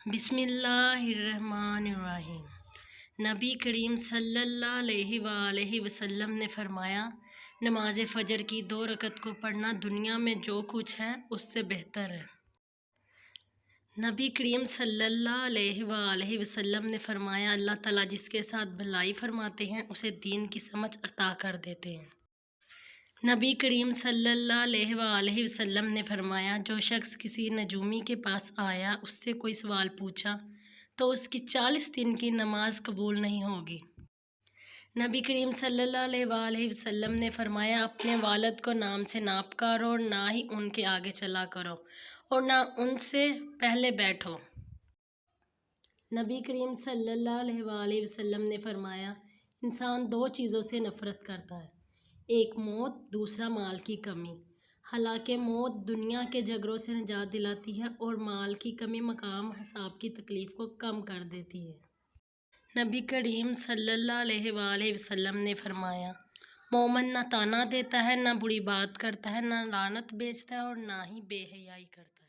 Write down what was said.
بسم اللہ الرحمن الرحیم۔ نبی کریم صلی اللہ علیہ وآلہ وسلم نے فرمایا، نماز فجر کی 2 رکعت کو پڑھنا دنیا میں جو کچھ ہے اس سے بہتر ہے۔ نبی کریم صلی اللہ علیہ وآلہ وسلم نے فرمایا، اللہ تعالیٰ جس کے ساتھ بھلائی فرماتے ہیں اسے دین کی سمجھ عطا کر دیتے ہیں۔ نبی کریم صلی اللہ علیہ وآلہ وسلم نے فرمایا، جو شخص کسی نجومی کے پاس آیا، اس سے کوئی سوال پوچھا تو اس کی 40 دن کی نماز قبول نہیں ہوگی۔ نبی کریم صلی اللہ علیہ وآلہ وسلم نے فرمایا، اپنے والد کو نام سے نہ پکارو اور نہ ہی ان کے آگے چلا کرو اور نہ ان سے پہلے بیٹھو۔ نبی کریم صلی اللہ علیہ وآلہ وسلم نے فرمایا، انسان 2 چیزوں سے نفرت کرتا ہے، ایک موت، دوسرا مال کی کمی۔ حالانکہ موت دنیا کے جھگڑوں سے نجات دلاتی ہے اور مال کی کمی مقام حساب کی تکلیف کو کم کر دیتی ہے۔ نبی کریم صلی اللہ علیہ وآلہ وسلم نے فرمایا، مومن نہ طعنہ دیتا ہے، نہ بری بات کرتا ہے، نہ لعنت بھیجتا ہے اور نہ ہی بے حیائی کرتا ہے۔